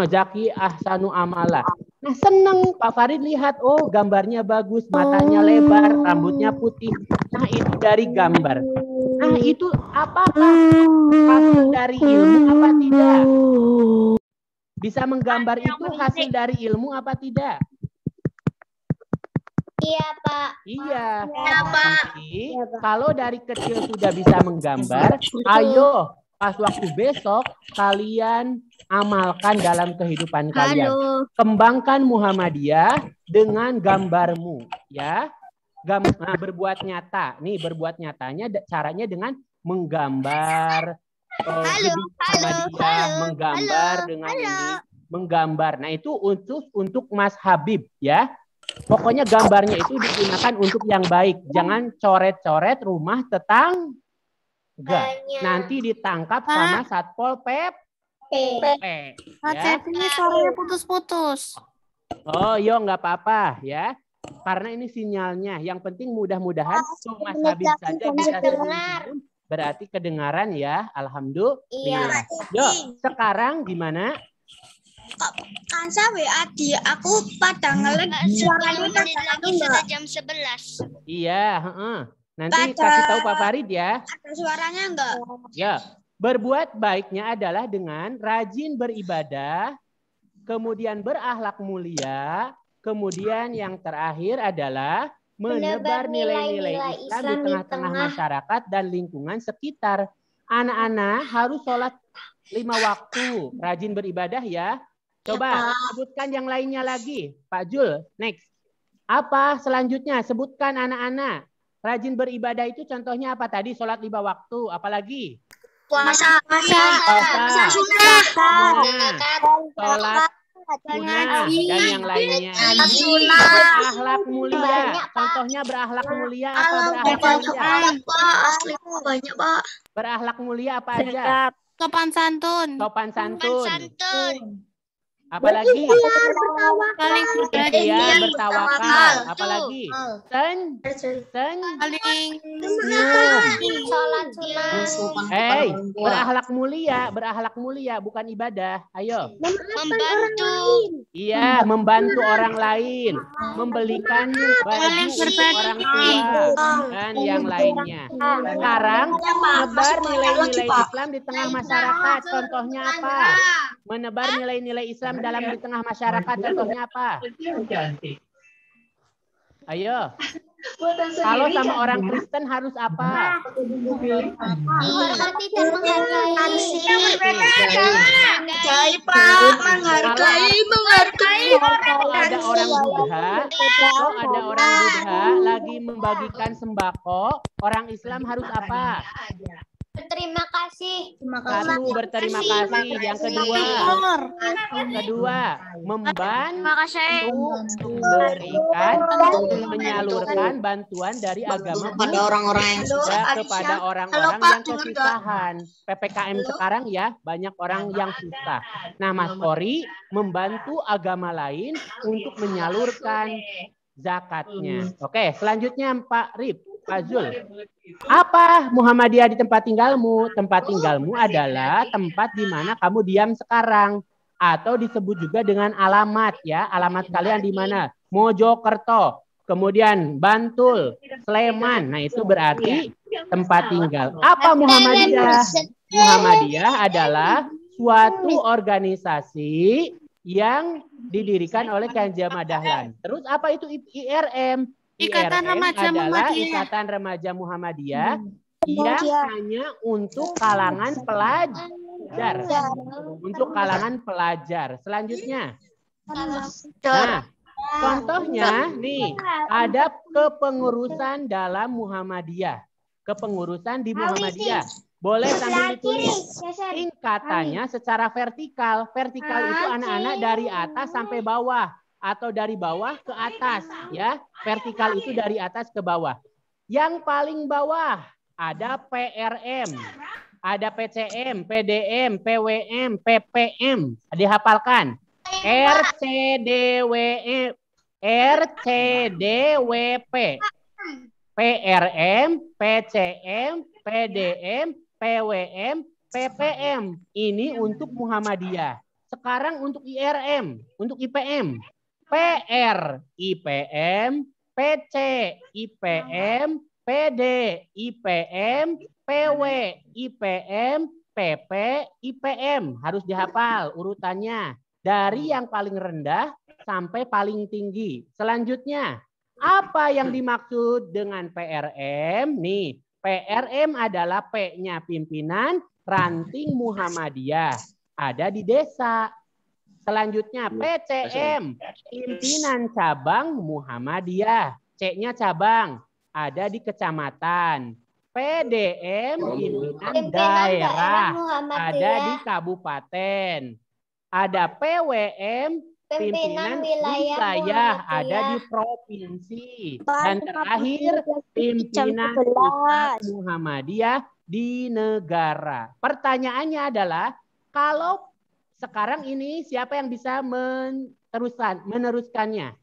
Zaki Ahsanu Amala. Nah, seneng Pak Farid lihat, gambarnya bagus, matanya lebar, rambutnya putih. Nah, itu dari gambar. Nah, itu apakah hasil dari ilmu apa tidak? Bisa menggambar itu hasil dari ilmu apa tidak? Iya, Pak. Iya. Iya, Pak. Nanti kalau dari kecil sudah bisa menggambar, ayo pas waktu besok kalian amalkan dalam kehidupan kalian. Kembangkan Muhammadiyah dengan gambarmu, ya. Nah, berbuat nyata. Nih, berbuat nyatanya caranya dengan menggambar hidup Muhammadiyah, menggambar dengan ini, menggambar. Nah, itu untuk Mas Habib, ya. Pokoknya gambarnya itu digunakan untuk yang baik. Jangan coret-coret rumah tetangga. Nanti ditangkap sama Satpol PP. Ya. Ini suaranya putus-putus. Oh, yo nggak apa-apa ya. Karena ini sinyalnya. Yang penting mudah-mudahan Mas Habib saja bisa senyum. Berarti kedengaran ya. Alhamdulillah. Yo, sekarang gimana? Kansa WA di aku pada ngelik suaranya lagi sudah jam 11. Iya, nanti kasih tahu Pak Farid ya. Ada suaranya enggak? Ya, berbuat baiknya adalah dengan rajin beribadah, kemudian berakhlak mulia, kemudian yang terakhir adalah menebar nilai-nilai Islam di tengah-tengah masyarakat dan lingkungan sekitar. Anak-anak harus sholat 5 waktu, rajin beribadah ya. Coba sebutkan yang lainnya lagi. Pak Jul, next. Apa selanjutnya? Sebutkan anak-anak. Rajin beribadah itu contohnya apa tadi? Sholat 5 waktu. Apalagi? Puasa. Sholat sunnah dan yang lainnya. Berakhlak mulia. Contohnya berakhlak mulia apa berakhlak mulia? Asli banyak, Pak. Berakhlak mulia apa aja? Sopan santun. Sopan santun. Apalagi? Saling berbagi. Iya, bertawakal. Apalagi? Saling Sholat sunnah. Hei, berakhlak mulia bukan ibadah. Ayo. Membantu. Iya, membantu orang lain, membelikan baju orang tua dan yang lainnya. Sekarang menebar nilai-nilai Islam di tengah masyarakat. Contohnya apa? Menebar nilai-nilai Islam dalam di tengah masyarakat. Contohnya apa? Ayo. Kalau sama orang Kristen harus apa? Menghormati dan menghargai. Kalau ada orang Buddha lagi membagikan sembako, orang Islam harus apa? Berterima kasih. Satu, berterima kasih. Yang kedua, membantu memberikan, menyalurkan bantuan dari agama Pada orang-orang yang kepada orang-orang yang kesusahan. PPKM sekarang ya, banyak orang yang susah. Nah, Mas Kori membantu agama lain untuk menyalurkan zakatnya. Oke, selanjutnya Pak Rip, Pak Zul. Apa Muhammadiyah di tempat tinggalmu? Tempat tinggalmu adalah tempat di mana kamu diam sekarang. Atau disebut juga dengan alamat ya. Alamat kalian di mana? Mojokerto, kemudian Bantul, Sleman. Nah itu berarti tempat tinggal. Apa Muhammadiyah? Muhammadiyah adalah suatu organisasi yang didirikan oleh Kanjama Dahlan. Terus apa itu IRM? Ikatan IRM Remaja adalah Muhammadiyah. Ikatan Remaja Muhammadiyah yang hanya untuk kalangan pelajar. Untuk kalangan pelajar. Selanjutnya. Nah, contohnya nih, ada kepengurusan dalam Muhammadiyah. Kepengurusan di Muhammadiyah. Boleh sambil ditulis. Tingkatannya secara vertikal. Vertikal itu anak-anak dari atas sampai bawah. Atau dari bawah ke atas, ya. Vertikal itu dari atas ke bawah. Yang paling bawah ada PRM, ada PCM, PDM, PWM, PPM. Dihafalkan. RCDWP, PRM, PCM, PDM, PWM, PPM. Ini untuk Muhammadiyah. Sekarang untuk IRM, untuk IPM. PR IPM, PC IPM, PD IPM, PW IPM, PP IPM. Harus dihafal urutannya dari yang paling rendah sampai paling tinggi. Selanjutnya Apa yang dimaksud dengan PRM? Nih, PRM adalah P-nya pimpinan ranting Muhammadiyah. Ada di desa. Selanjutnya PCM, pimpinan cabang Muhammadiyah. C-nya cabang, ada di kecamatan. PDM, pimpinan daerah, ada di kabupaten. Ada PWM, pimpinan wilayah, ada di provinsi. Dan terakhir, pimpinan pusat Muhammadiyah di negara. Pertanyaannya adalah, kalau sekarang ini siapa yang bisa meneruskannya?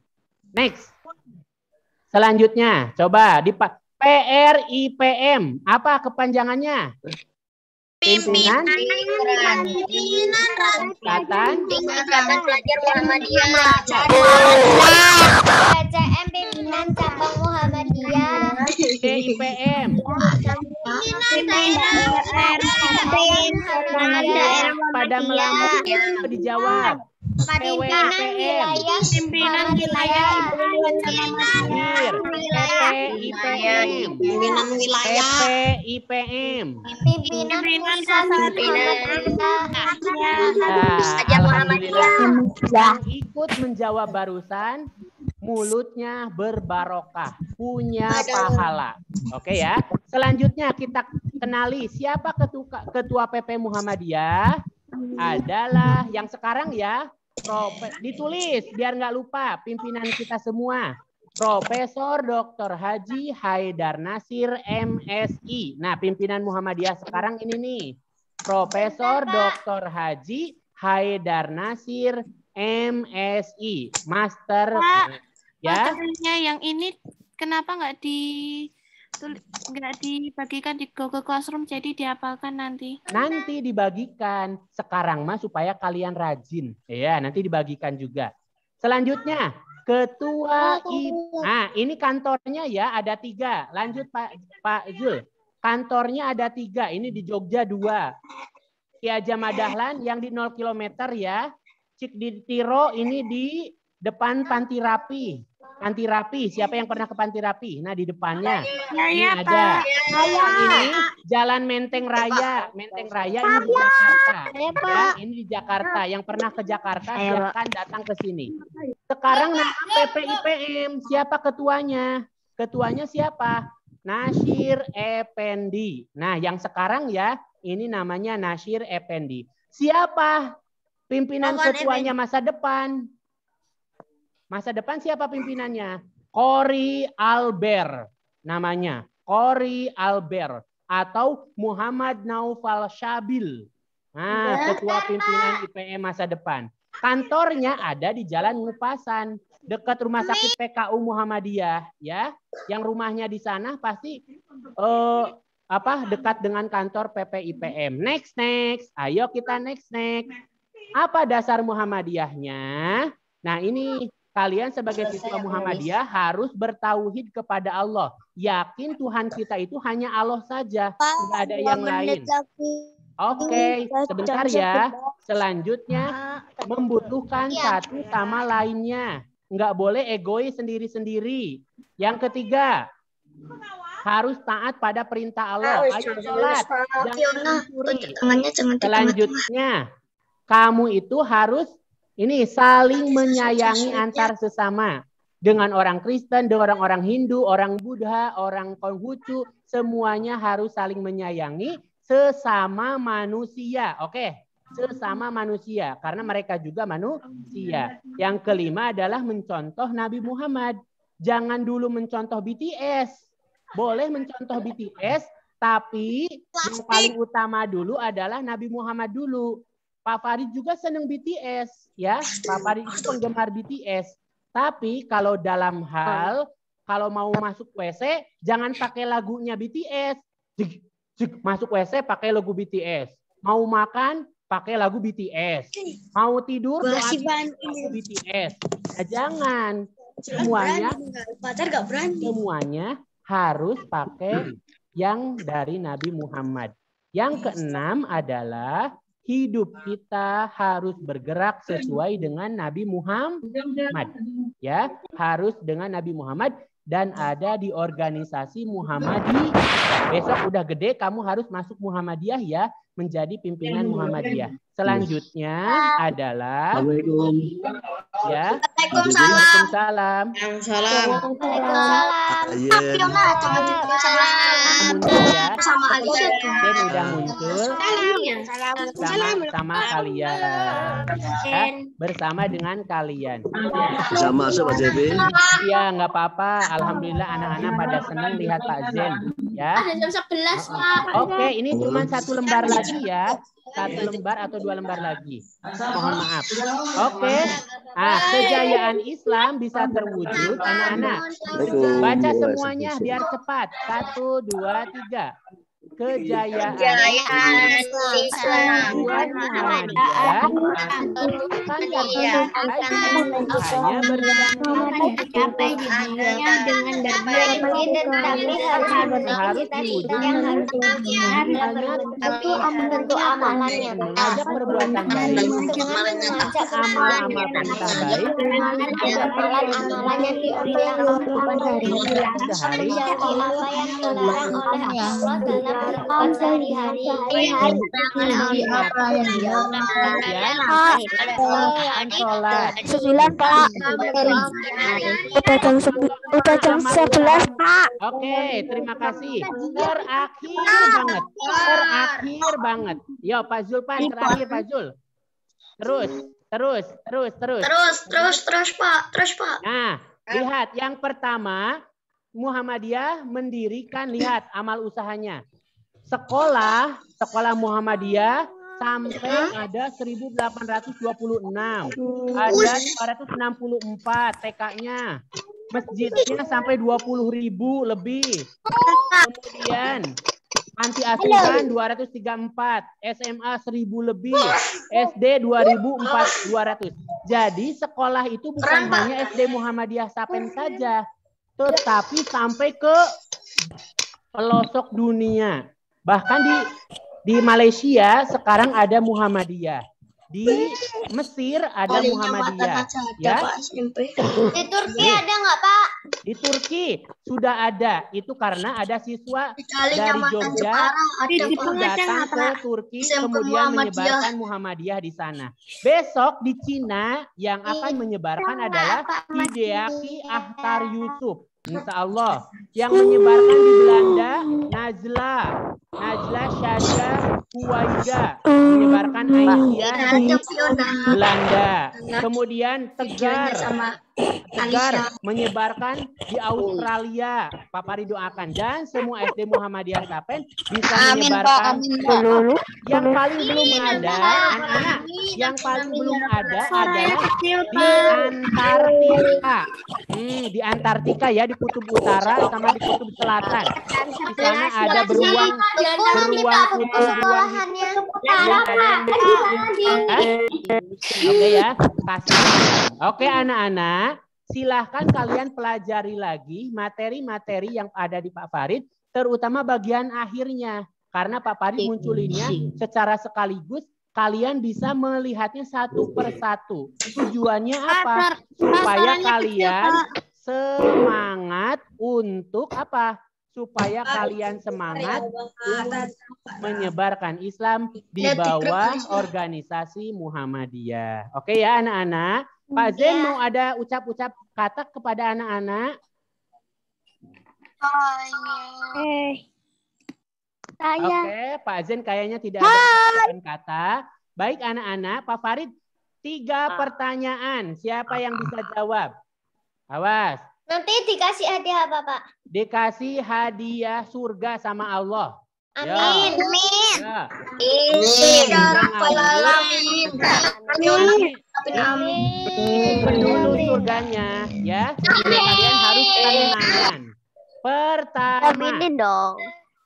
Next. Selanjutnya, coba di PRIPM. Apa kepanjangannya? Pimpinan Ikatan Pelajar Muhammadiyah. PCM pimpinan cabang Muhammadiyah. PIPM. Pada melamutnya dijawab. Pimpinan wilayah. PPIPM. Pimpinan wilayah. PPIPM. Pimpinan Yang ikut menjawab barusan, mulutnya berbarokah, punya pahala. Oke ya. Selanjutnya kita kenali siapa ketua PP Muhammadiyah. Adalah yang sekarang ya, ditulis biar nggak lupa pimpinan kita semua. Profesor Dr. Haji Haidar Nasir MSI. Nah, pimpinan Muhammadiyah sekarang ini nih. Profesor Dr. Haji Haidar Nasir MSI. Master. Ya. Materinya yang ini kenapa nggak dibagikan di Google Classroom jadi dihafalkan nanti? Nanti dibagikan. Sekarang mah supaya kalian rajin. Ya, nanti dibagikan juga. Selanjutnya, Ketua Nah, ini kantornya ya ada 3. Lanjut Pak Zul. Kantornya ada 3. Ini di Jogja 2. Ki Hajar Dahlan yang di 0 km ya. Cik di Tiro ini di depan Panti Rapi. Panti Rapi, siapa yang pernah ke Panti Rapi? Nah, di depannya ini ada. Ini Jalan Menteng Raya. Menteng Raya ini di Jakarta. Ya, ini di Jakarta. Yang pernah ke Jakarta silakan datang ke sini. Sekarang nama PPIPM, siapa ketuanya? Ketuanya siapa? Nasir Effendi. Nah, yang sekarang ya, ini namanya Nasir Effendi. Siapa pimpinan ketuanya masa depan? Masa depan siapa pimpinannya? Qori Albert namanya. Qori Albert atau Muhammad Naufal Syabil. Nah, ketua pimpinan IPM masa depan. Kantornya ada di Jalan Ngupasan, dekat Rumah Sakit PKU Muhammadiyah ya. Yang rumahnya di sana pasti dekat dengan kantor PPIPM. Next. Ayo kita next. Apa dasar Muhammadiyahnya? Nah, ini kalian sebagai siswa Muhammadiyah harus bertauhid kepada Allah. Yakin Tuhan kita itu hanya Allah saja. Tidak ada yang lain. Oke, sebentar ya. Selanjutnya, membutuhkan satu sama lainnya. Nggak boleh egois sendiri-sendiri. Yang ketiga, harus taat pada perintah Allah. Ayo sholat, jangan mencuri. Selanjutnya, kamu itu harus saling menyayangi antar sesama. Dengan orang Kristen, dengan orang Hindu, orang Buddha, orang Konghucu, semuanya harus saling menyayangi sesama manusia. Oke, sesama manusia. Karena mereka juga manusia. Yang kelima adalah mencontoh Nabi Muhammad. Jangan dulu mencontoh BTS. Boleh mencontoh BTS, tapi yang paling utama dulu adalah Nabi Muhammad dulu. Pak Farid juga senang BTS, ya. Pak Farid itu penggemar BTS. Tapi kalau dalam hal, kalau mau masuk WC, jangan pakai lagunya BTS. Masuk WC pakai lagu BTS. Mau makan, pakai lagu BTS. Mau tidur, lagu BTS. Nah, jangan. Semuanya harus pakai yang dari Nabi Muhammad. Yang keenam adalah hidup kita harus bergerak sesuai dengan Nabi Muhammad. Ya, harus dengan Nabi Muhammad dan ada di organisasi Muhammadiyah. Besok udah gede kamu harus masuk Muhammadiyah ya, menjadi pimpinan Muhammadiyah. Selanjutnya adalah ya. Waalaikumsalam. Sama Alicia dan udah muncul sama kalian ya, bersama dengan kalian. Bisa masuk Pak JB? Iya, nggak apa-apa. Alhamdulillah anak-anak pada senang lihat Pak Zen ya. Ada jam 11, Pak. Oke, ini cuma 1 lembar lagi ya. 1 lembar atau 2 lembar lagi. Mohon maaf. Oke. Nah, kejayaan Islam bisa terwujud anak-anak. Baca semuanya biar cepat. 1, 2, 3. Kejayaan Islam Muhammadiyah hanya harus diwujudkan bentuk amalannya, mengajak perbuatan baik, amal-amal perintah baik, amalan yang diperintahkan sehari, apa yang dilarang oleh Allah dalam berbuat sehari-hari, sholat. 9 Pak. Udah jam 11 Pak. Oke, terima kasih. Terakhir banget. Yo Pak Zulpan, terakhir Pak Zul. Terus Pak. Nah, lihat yang pertama Muhammadiyah mendirikan, lihat amal usahanya. Sekolah Muhammadiyah sampai ada 1826. Ada 264 TK-nya. Masjidnya sampai 20.000 lebih. Kemudian panti asuhan 234, SMA 1.000 lebih, SD 2.200. Jadi sekolah itu bukan hanya SD Muhammadiyah Sapen saja, tetapi sampai ke pelosok dunia. Bahkan di Malaysia sekarang ada Muhammadiyah. Di Mesir ada Muhammadiyah. Ya. Di Turki ada nggak Pak? Di Turki sudah ada. Itu karena ada siswa dari Jogja itu datang ke Turki kemudian menyebarkan Muhammadiyah di sana. Besok di Cina yang akan menyebarkan adalah Hideaki Ahtar Yusuf. Insya Allah. Yang menyebarkan di Belanda Najla Syada Huwaida menyebarkan Aisyah di Belanda. Kemudian Tegar menyebarkan di Australia. Pak Pari doakan. Dan semua SD Muhammadiyah Sapen bisa menyebarkan. Yang paling belum ada, anak-anak, yang paling belum ada adalah di Antartika. Di Antartika ya, di Kutub Utara sama di Kutub Selatan. Di sana ada beruang Oke ya, kasih. Oke anak-anak, silahkan kalian pelajari lagi materi-materi yang ada di Pak Farid, terutama bagian akhirnya. Karena Pak Farid munculinnya secara sekaligus, kalian bisa melihatnya satu persatu. Tujuannya apa? Supaya kalian semangat untuk apa? Supaya kalian semangat menyebarkan Islam di bawah organisasi Muhammadiyah. Oke ya anak-anak. Pak Zen mau ada ucap-ucap kata kepada anak-anak? Oke, Pak Zen kayaknya tidak ada ucapan kata. Baik anak-anak, Pak Farid 3 pertanyaan. Siapa yang bisa jawab? Awas. Nanti dikasih hadiah apa Pak? Dikasih hadiah surga sama Allah. Amin. Ya. Amin. Dulu surganya ya. Kalian harus tenang. Pertama. Aminin dong.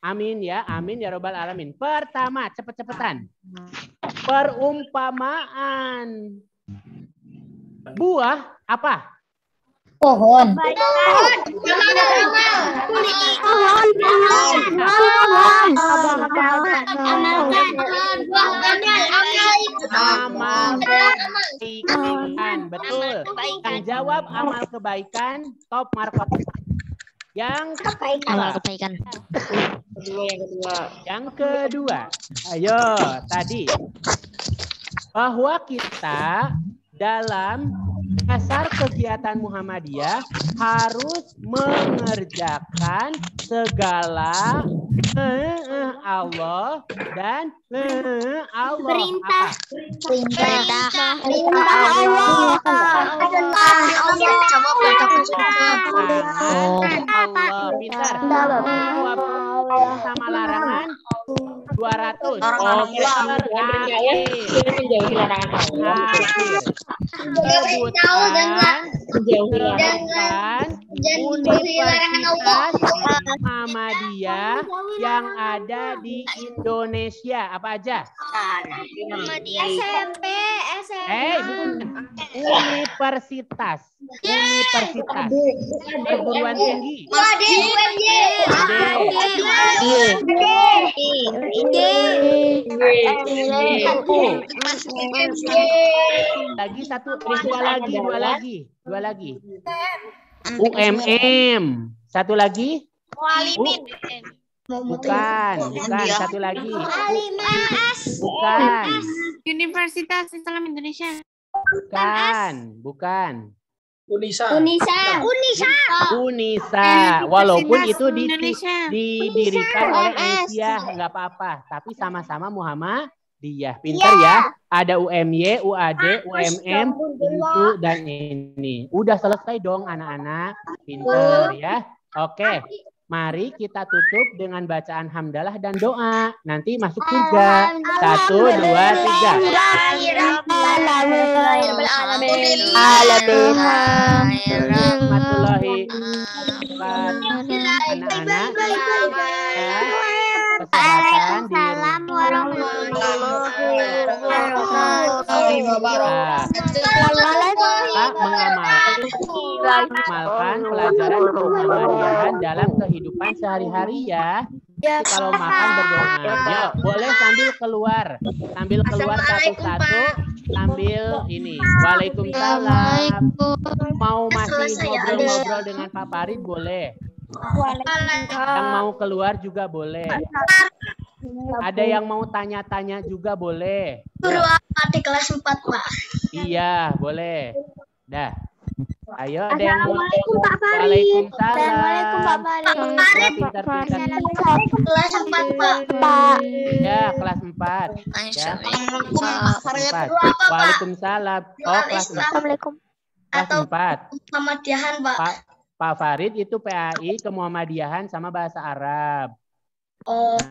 Amin ya, amin ya robbal alamin. Pertama, cepet-cepetan. Perumpamaan. Buah apa? Pohon. jawab amal kebaikan top markot. Yang Amal kebaikan. Yang kedua, ayo tadi bahwa kita dalam dasar kegiatan Muhammadiyah harus mengerjakan segala Allah dan Allah. Perintah. Allah pintar. Sama larangan 200. Oke, kebutuhan Universitas Muhammadiyah yang ada di Indonesia apa aja? SMP. Universitas perguruan tinggi. Lagi dua lagi. UMM. Satu lagi? Bukan. Satu lagi. Bukan. Universitas Islam Indonesia. Bukan. Unisa. Walaupun itu didirikan oleh Aisyah, nggak apa-apa. Tapi sama-sama Muhammadiyah. Pintar ya. Ada UMY, UAD, UMM, itu dan ini. Udah selesai dong anak-anak. Pintar ya. Oke. Mari kita tutup dengan bacaan hamdalah dan doa. Nanti masuk surga. 1, 2, 3. Warahmatullahi wabarakatuh. Anak-anak. Kesehatan mengamalkan pelajaran Muhammadiyah dalam kehidupan sehari-hari ya. Kalau makan berdoa. Yuk, boleh sambil keluar satu-satu sambil ini. Waalaikumsalam. Mau masih ngobrol-ngobrol dengan Pak Farid boleh. Yang mau keluar juga boleh. Ada yang mau tanya-tanya juga boleh. Guru di kelas 4, Pak. Iya, boleh. Dah. Ayo ada yang mau. Assalamualaikum, Pak Farid. Waalaikumsalam. Assalamualaikum, Pak Farid. Pintar-pintar. Kelas 4, Pak. Ya, kelas 4. Ya. Waalaikumsalam. Oh, kelas 4. Assalamualaikum. Kelas 4. Muhammadiyahan, Pak. Pak Farid itu PAI ke Muhammadiyahan sama bahasa Arab. Oh.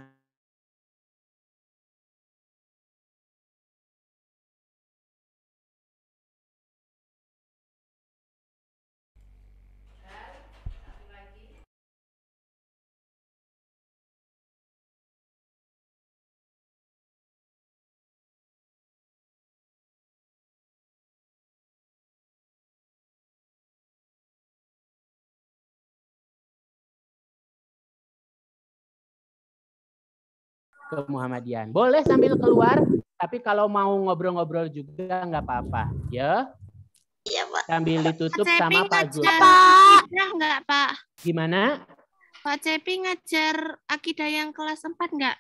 Ke Muhammadiyahan. Boleh sambil keluar, tapi kalau mau ngobrol-ngobrol juga nggak apa-apa, ya. Iya, Pak. Sambil ditutup sama Pak Zul. Enggak, Pak. Gimana? Pak Cepi ngajar akidah yang kelas 4 enggak?